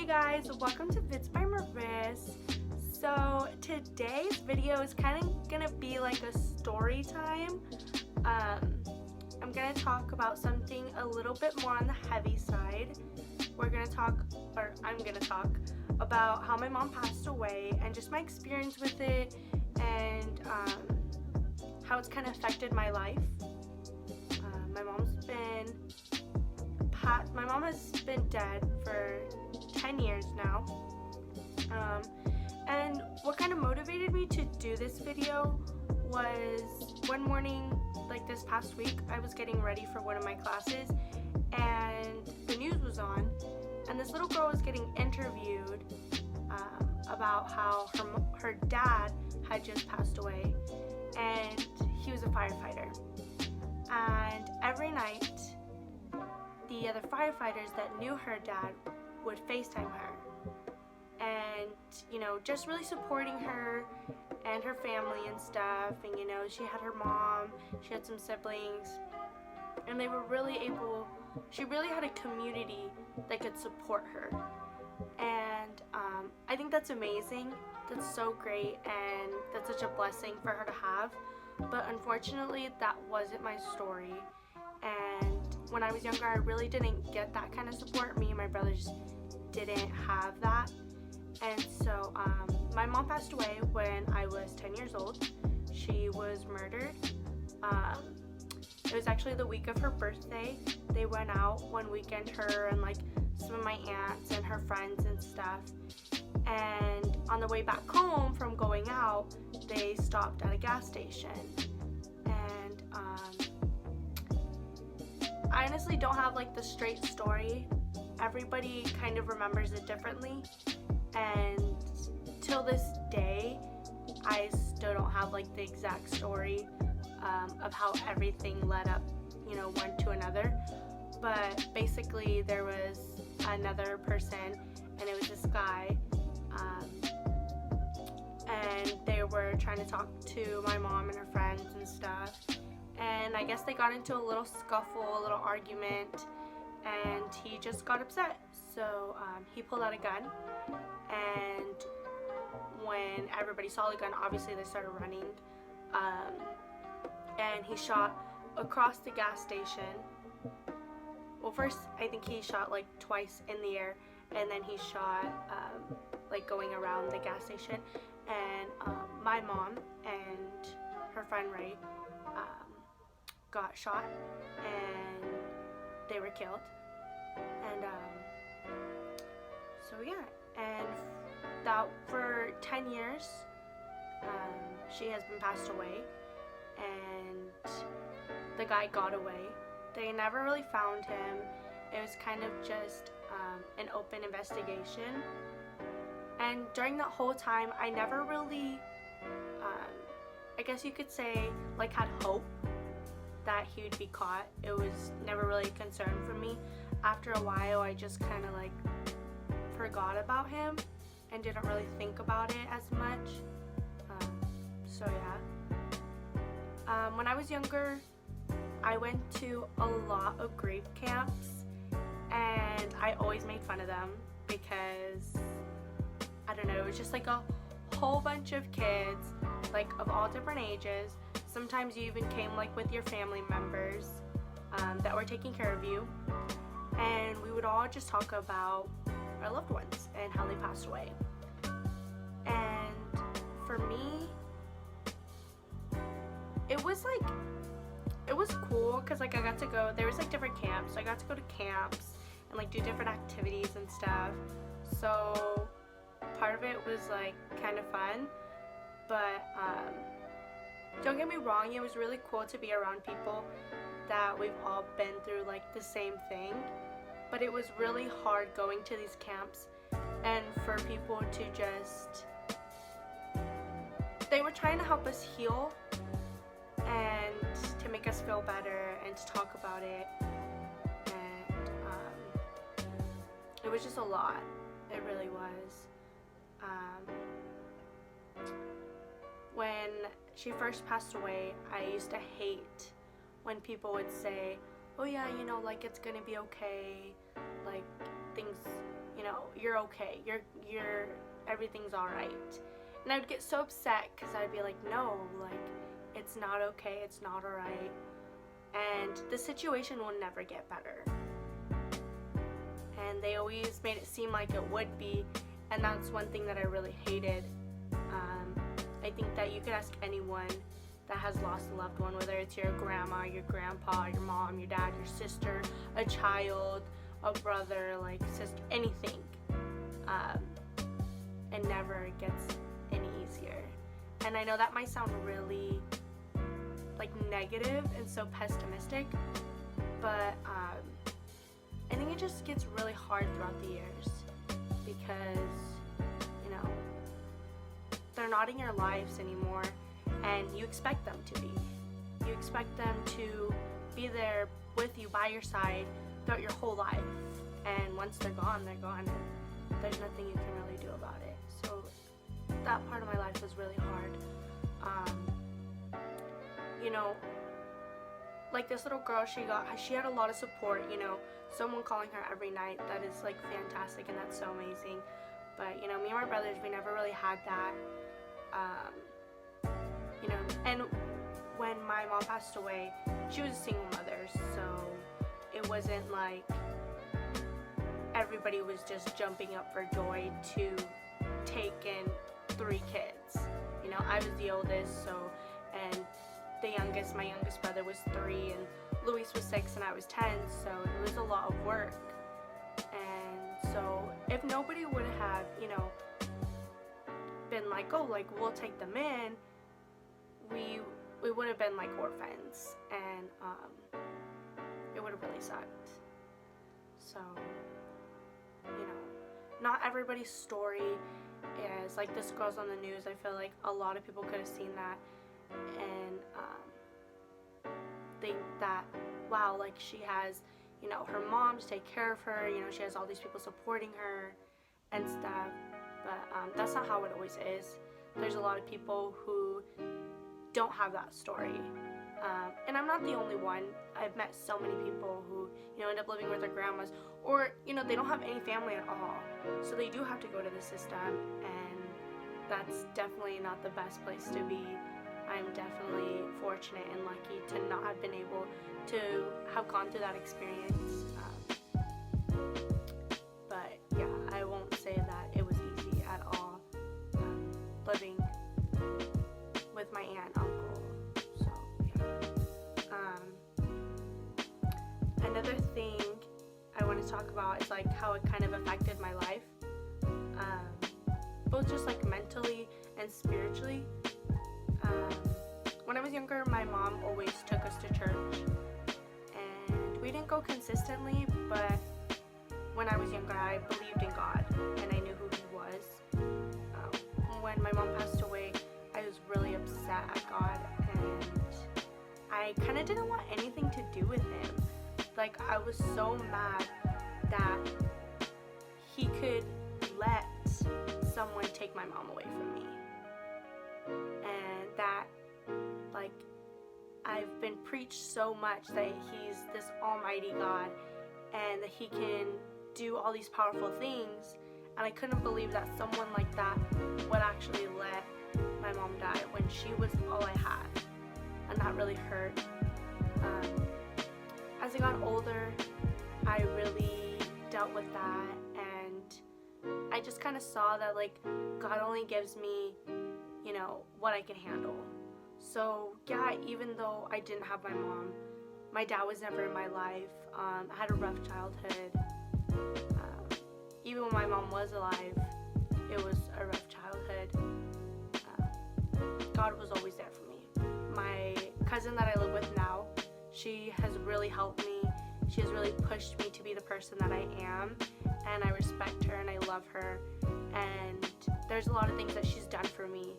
guys, welcome to Vids by Maris. So today's video is kind of gonna be like a story time. I'm gonna talk about something a little bit more on the heavy side. I'm gonna talk about how my mom passed away and just my experience with it and how it's kind of affected my life. My mom has been dead for 10 years now. And what kind of motivated me to do this video was one morning, like this past week, I was getting ready for one of my classes and the news was on, and this little girl was getting interviewed about how her dad had just passed away, and he was a firefighter. And every night, the other firefighters that knew her dad would FaceTime her and, just really supporting her and her family and stuff. And, she had her mom, she had some siblings, and they were she really had a community that could support her. And I think that's amazing. That's so great, and that's such a blessing for her to have. But unfortunately, that wasn't my story. And when I was younger, I really didn't get that kind of support. Me and my brothers didn't have that. And so my mom passed away when I was 10 years old. She was murdered. It was actually the week of her birthday. They went out one weekend, her and like some of my aunts and her friends and stuff. And on the way back home from going out, they stopped at a gas station. And I honestly don't have like the straight story. Everybody kind of remembers it differently. And till this day, I still don't have like the exact story of how everything led up, one to another. But basically there was another person, and it was this guy, and they were trying to talk to my mom and her friends and stuff, and I guess they got into a little scuffle, a little argument, and he just got upset. So he pulled out a gun, and when everybody saw the gun, obviously they started running, and he shot across the gas station. Well, first I think he shot like twice in the air, and then he shot like going around the gas station. And my mom and her friend Ray got shot, and they were killed. And so yeah, and that for 10 years she has been passed away, and the guy got away. They never really found him. It was kind of just an open investigation. And during that whole time, I never really, I guess you could say, like, had hope that he would be caught. It was never really a concern for me. After a while, I just kind of like forgot about him and didn't really think about it as much. So yeah. When I was younger, I went to a lot of grave camps, and I always made fun of them because, I don't know, it was just like a whole bunch of kids, like of all different ages. Sometimes you even came like with your family members that were taking care of you, and we would all just talk about our loved ones and how they passed away. And for me, it was cool because like I got to go, there was like different camps, so I got to go to camps and like do different activities and stuff. So part of it was like kind of fun, but don't get me wrong, it was really cool to be around people that we've all been through like the same thing. But it was really hard going to these camps and for people to just, they were trying to help us heal and to make us feel better and to talk about it, and it was just a lot. It really was. When she first passed away, I used to hate when people would say, oh yeah, like it's gonna be okay, like things, you're okay, you're everything's all right. And I would get so upset because I'd be like, no, like, it's not okay, it's not all right, and the situation will never get better. And they always made it seem like it would be, and that's one thing that I really hated. I think that you could ask anyone that has lost a loved one, whether it's your grandma, your grandpa, your mom, your dad, your sister, a child, a brother, like sister, anything. It never gets any easier. And I know that might sound really like negative and so pessimistic, but I think it just gets really hard throughout the years because, they're not in your lives anymore, and you expect them to be. You expect them to be there with you by your side throughout your whole life, and once they're gone, and there's nothing you can really do about it. So that part of my life was really hard. Like this little girl, she had a lot of support, someone calling her every night. That is like fantastic, and that's so amazing. But me and my brothers, we never really had that. And when my mom passed away, she was a single mother, so it wasn't like everybody was just jumping up for joy to take in 3 kids. I was the oldest, and my youngest brother was 3, and Luis was 6, and I was 10, so it was a lot of work. And so if nobody would have, been like, oh, like, we'll take them in, we would have been like orphans, and it would have really sucked. So, not everybody's story is like this girl's on the news. I feel like a lot of people could have seen that and think that, wow, like she has, her mom to take care of her, she has all these people supporting her and stuff, but that's not how it always is. There's a lot of people who don't have that story, and I'm not the only one. I've met so many people who, end up living with their grandmas, or, they don't have any family at all, so they do have to go to the system, and that's definitely not the best place to be. I'm definitely fortunate and lucky to not have been able to have gone through that experience. But yeah, I won't say that it was easy at all, living with my aunt and uncle. So yeah. Another thing I want to talk about is like how it kind of affected my life, both just like mentally and spiritually. When I was younger, my mom always took us to church, and we didn't go consistently, but when I was younger, I believed in God, and I knew who He was. When my mom passed away, I was really upset at God, and I kind of didn't want anything to do with Him. Like, I was so mad that He could let someone take my mom away from me, and that, like, I've been preached so much that He's this almighty God and that He can do all these powerful things, and I couldn't believe that someone like that would actually let my mom die when she was all I had, and that really hurt. As I got older, I really dealt with that, and I just kind of saw that, like, God only gives me, what I can handle. So yeah, even though I didn't have my mom, my dad was never in my life. I had a rough childhood. Even when my mom was alive, it was a rough childhood. God was always there for me. My cousin that I live with now, she has really helped me. She has really pushed me to be the person that I am, and I respect her and I love her. And there's a lot of things that she's done for me.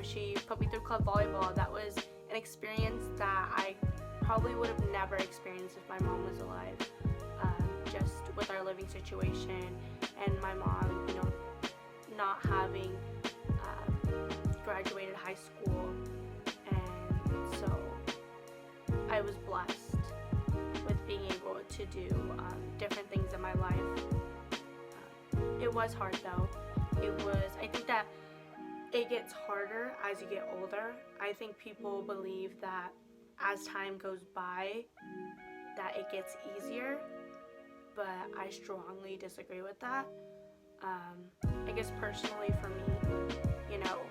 She put me through club volleyball. That was an experience that I probably would have never experienced if my mom was alive. Just with our living situation and my mom, not having graduated high school, and so I was blessed with being able to do different things in my life. was hard though. I think that it gets harder as you get older. I think people believe that as time goes by, that it gets easier, but I strongly disagree with that. I guess personally for me, you know,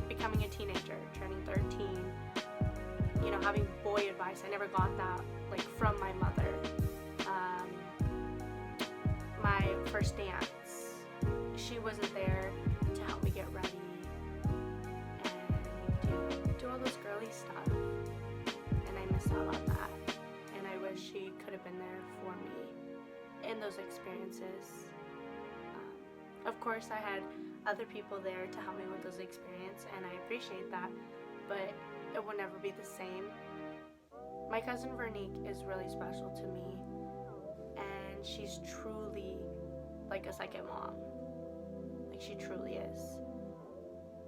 becoming a teenager, turning 13, you know, having boy advice, I never got that, like, from my mother. My first dance, she wasn't there to help me get ready and do all those girly stuff, and I miss out on that, and I wish she could have been there for me in those experiences. Of course, I had other people there to help me with those experiences, and I appreciate that, but it will never be the same. My cousin Veronique is really special to me, and she's truly like a second mom. Like, she truly is.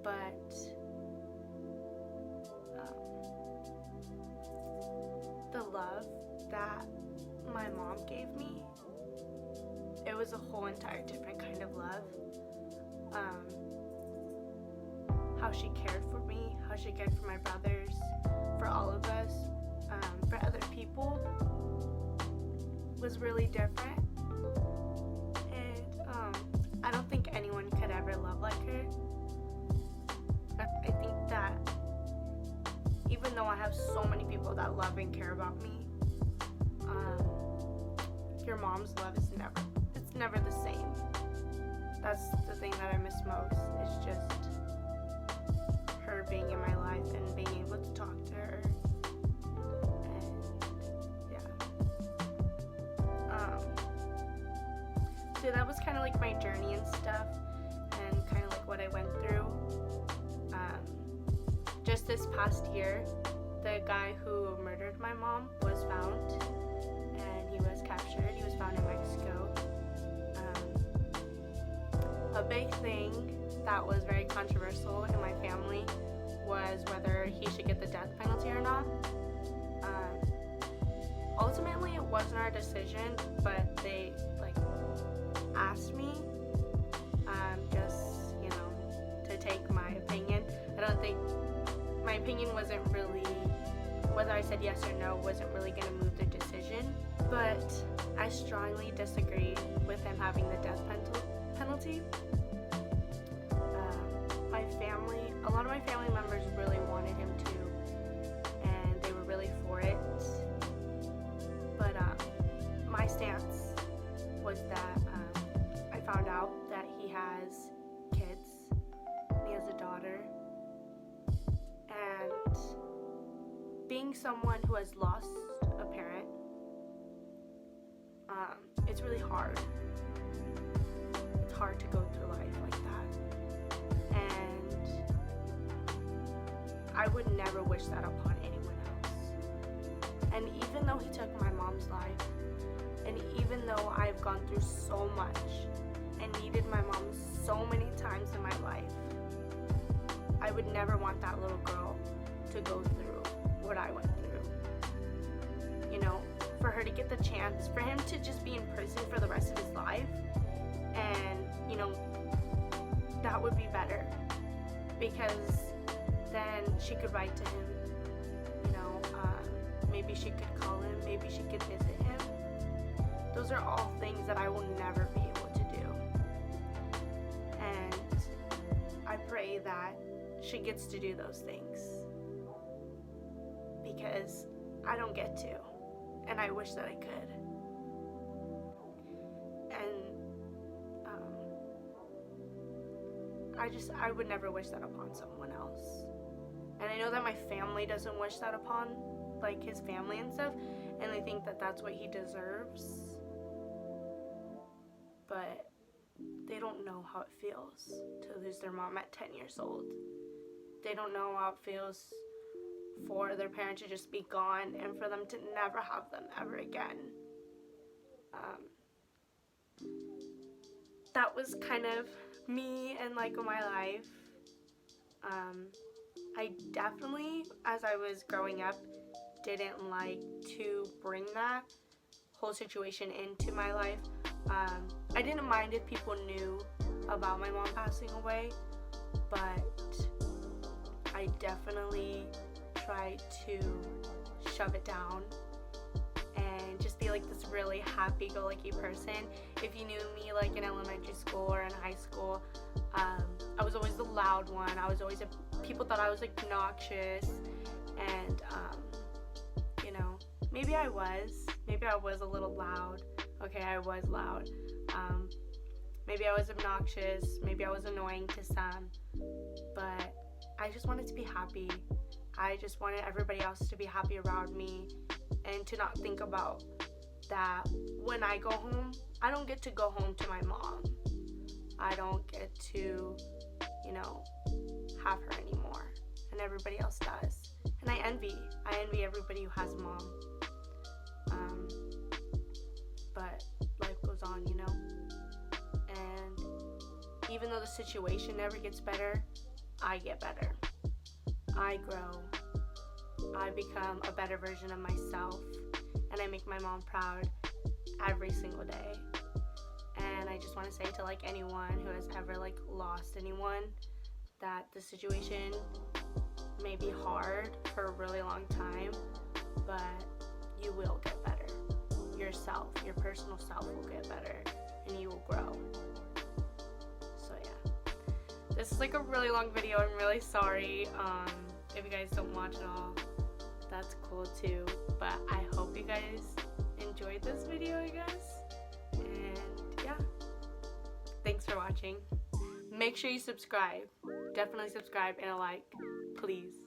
But the love that my mom gave me, it was a whole entire different kind of love. How she cared for me, how she cared for my brothers, for all of us, for other people, was really different. And I don't think anyone could ever love like her. I think that even though I have so many people that love and care about me, your mom's love is never the same. That's the thing that I miss most. It's just her being in my life and being able to talk to her. And yeah. So that was kind of like my journey and stuff, and kind of like what I went through. Just this past year, the guy who murdered my mom was found, and he was captured. He was found in Mexico. A big thing that was very controversial in my family was whether he should get the death penalty or not. Ultimately, it wasn't our decision, but they asked me just, you know, to take my opinion. I don't think my opinion wasn't really, whether I said yes or no wasn't really going to move the decision, but I strongly disagree with him having the death penalty. A lot of my family members really wanted him to, and they were really for it, but my stance was that I found out that he has kids, and he has a daughter, and being someone who has lost a parent, it's really hard. It's hard to go through life like that, and I would never wish that upon anyone else. And even though he took my mom's life, and even though I've gone through so much and needed my mom so many times in my life, I would never want that little girl to go through what I went through. You know, for her to get the chance, for him to just be in prison for the rest of his life, and, you know, that would be better, because then she could write to him, you know, maybe she could call him, maybe she could visit him. Those are all things that I will never be able to do. And I pray that she gets to do those things, because I don't get to, and I wish that I could. And I would never wish that upon someone else. And I know that my family doesn't wish that upon, like, his family and stuff, and they think that that's what he deserves. But they don't know how it feels to lose their mom at 10 years old. They don't know how it feels for their parent to just be gone and for them to never have them ever again. That was kind of me and like my life. I definitely, as I was growing up, didn't like to bring that whole situation into my life, I didn't mind if people knew about my mom passing away, but I definitely tried to shove it down and just be like this really happy-go-lucky person. If you knew me like in elementary school or in high school, I was always the loud one. I was always people thought I was like obnoxious, and you know, maybe I was a little loud. Okay, I was loud. Maybe I was obnoxious, maybe I was annoying to some, but I just wanted to be happy. I just wanted everybody else to be happy around me, and to not think about that when I go home, I don't get to go home to my mom. I don't get to, you know, have her anymore, and everybody else does. And I envy everybody who has a mom. But life goes on, you know? And even though the situation never gets better, I get better. I grow. I become a better version of myself, and I make my mom proud every single day. And I just want to say to like anyone who has ever like lost anyone, that the situation may be hard for a really long time, but you will get better. Yourself, your personal self will get better, and you will grow. So yeah, this is like a really long video. I'm really sorry if you guys don't watch it all. That's cool too, but I hope you guys enjoyed this video, I guess. And yeah, thanks for watching. Make sure you subscribe. Definitely subscribe and a like, please.